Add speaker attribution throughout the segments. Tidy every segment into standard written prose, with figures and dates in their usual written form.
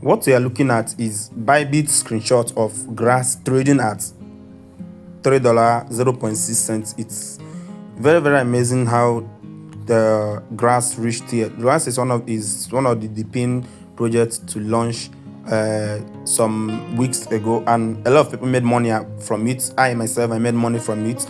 Speaker 1: what we are looking at is Bybit screenshot of Grass trading at $3 0.6 cents. It's very, very amazing how the Grass reached here. Grass is one of the pin projects to launch some weeks ago, and a lot of people made money from it. I myself, I made money from it.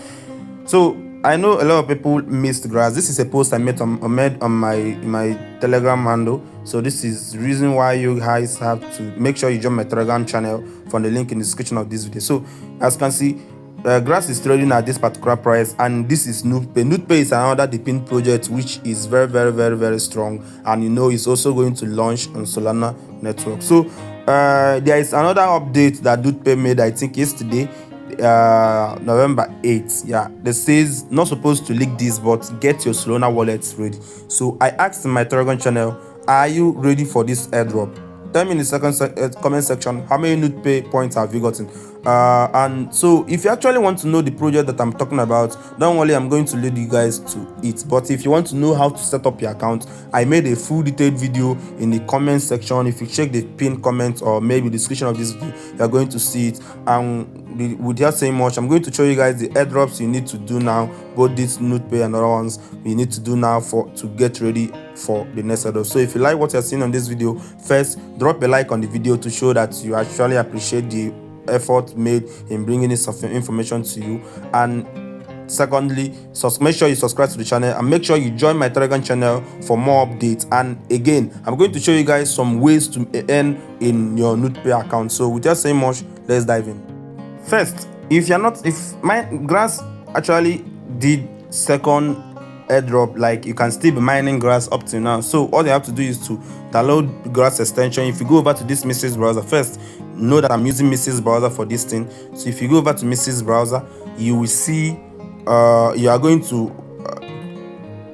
Speaker 1: So I know a lot of people missed Grass. This is a post I made on my Telegram handle. So this is the reason why you guys have to make sure you join my Telegram channel from the link in the description of this video. So as you can see, Grass is trading at this particular price, and this is NodePay. NodePay is another depin project which is very, very, very, very strong, and it's also going to launch on Solana network. So there is another update that NodePay made, I think yesterday, November 8th. Yeah, they says not supposed to leak this, but get your Solana wallets ready. So I asked in my Telegram channel, are you ready for this airdrop? Tell me in the comment section how many NodePay points have you gotten. And so if you actually want to know the project that I'm talking about, don't worry, I'm going to lead you guys to it. But if you want to know how to set up your account, I made a full detailed video in the comment section. If you check the pinned comment or maybe the description of this video, you're going to see it. And without saying much, I'm going to show you guys the airdrops you need to do now, both this NodePay and other ones you need to do now to get ready for the next airdrop. So if you like what you're seeing on this video, first drop a like on the video to show that you actually appreciate the effort made in bringing this information to you. And secondly, make sure you subscribe to the channel and make sure you join my Telegram channel for more updates. And again, I'm going to show you guys some ways to earn in your NodePay account. So without saying much, let's dive in. First, if my Grass actually did second airdrop, like you can still be mining Grass up to now. So all you have to do is to download Grass extension. If you go over to this Mrs. browser, first know that I'm using Mrs. browser for this thing. So if you go over to Mrs. browser, you will see you are going to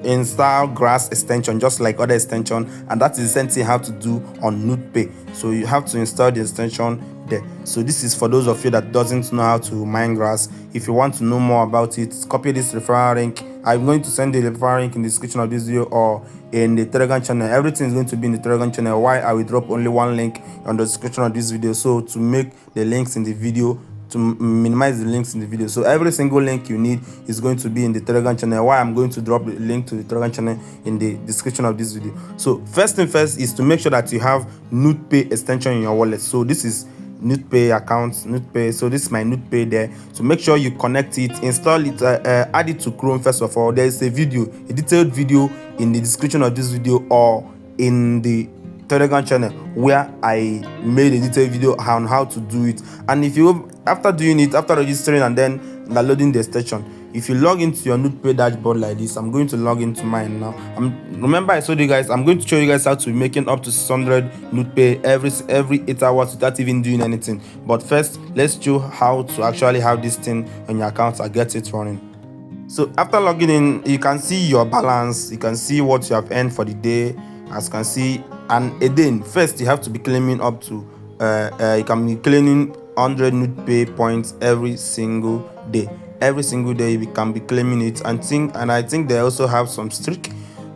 Speaker 1: install Grass extension just like other extension, and that is the same thing you have to do on NodePay. So you have to install the extension there. So this is for those of you that doesn't know how to mine Grass. If you want to know more about it, copy this referral link. I'm going to send the referral link in the description of this video or in the Telegram channel. Everything is going to be in the Telegram channel. Why I will drop only one link on the description of this video, so to make the links in the video, to minimize the links in the video. So every single link you need is going to be in the Telegram channel. Why I'm going to drop the link to the Telegram channel in the description of this video. So first thing first is to make sure that you have NodePay extension in your wallet. So this is NodePay account, NodePay. So this is my NodePay there. So make sure you connect it, install it, add it to Chrome. First of all, there is a detailed video in the description of this video or in the Telegram channel where I made a detailed video on how to do it. And if you after registering and then downloading the extension, if you log into your NodePay dashboard like this, I'm going to log into mine now. Remember I told you guys I'm going to show you guys how to be making up to 600 NodePay every 8 hours without even doing anything. But first, let's show how to actually have this thing on your account and get it running. So after logging in, you can see your balance, you can see what you have earned for the day, as you can see. And again, first you have to be claiming up to you can be claiming 100 NodePay points every single day. Every single day we can be claiming it, and I think they also have some streak.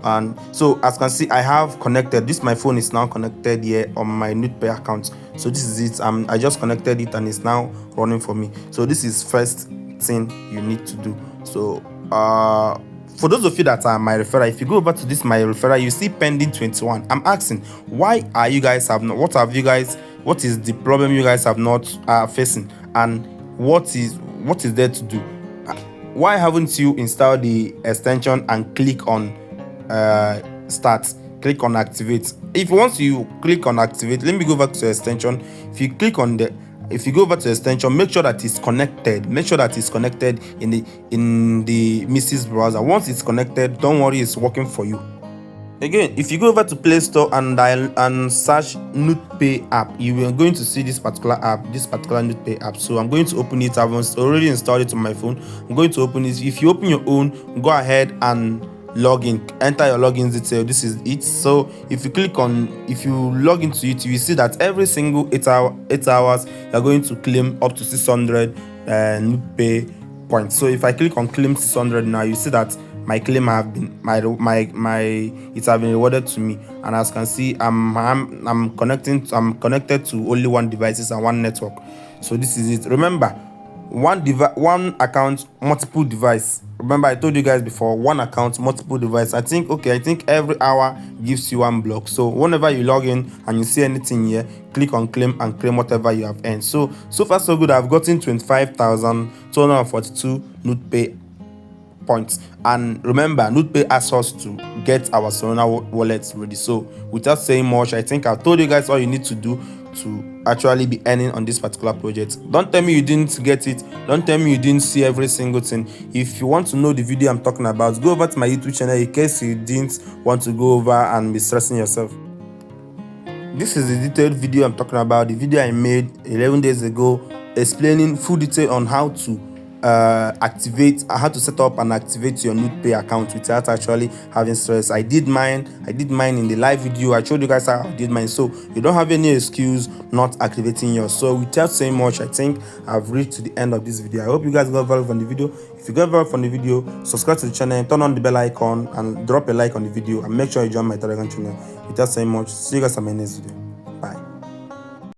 Speaker 1: And so as you can see, I have connected this. My phone is now connected here on my NodePay account. So this is it. I just connected it and it's now running for me. So this is first thing you need to do. So for those of you that are my referral, if you go over to this my referral, you see pending 21. I'm asking, why are you guys have not? What is the problem you guys have not facing, and what is there to do? Why haven't you installed the extension and click on start, click on activate? Once you click on activate, let me go back to the extension. If you go over to the extension, make sure that it's connected. Make sure that it's connected in the Mrs. browser. Once it's connected, don't worry, it's working for you. Again, if you go over to Play Store and search NodePay app, you are going to see this particular NodePay app. So I'm going to open it. I've already installed it on my phone. I'm going to open it. If you open your own, go ahead and log in, enter your login detail. This is it. So if you log into it, you see that every single 8 hours you're going to claim up to 600 NodePay points. So if I click on claim 600 now, you see that my claim have been my it have been rewarded to me. And as you can see, I'm connected to only one devices and one network. So this is it. Remember, one account, multiple device. Remember, I told you guys before, one account, multiple device. I think every hour gives you one block. So whenever you log in and you see anything here, click on claim and claim whatever you have earned. So far so good. I've gotten 25,242 NodePay points. And remember, NodePay asks us to get our Solana wallets ready. So without saying much, I think I've told you guys all you need to do to actually be earning on this particular project. Don't tell me you didn't get it. Don't tell me you didn't see every single thing. If you want to know the video I'm talking about, go over to my YouTube channel in case you didn't want to go over and be stressing yourself. This is the detailed video I'm talking about, the video I made 11 days ago explaining full detail on how to set up and activate your NodePay account without actually having stress. I did mine in the live video. I showed you guys how I did mine, so you don't have any excuse not activating yours. So without saying much, I think I've reached to the end of this video. I hope you guys got value from the video. If you got value from the video, subscribe to the channel, turn on the bell icon, and drop a like on the video, and make sure you join my Telegram channel. Without saying much, see you guys on my next video.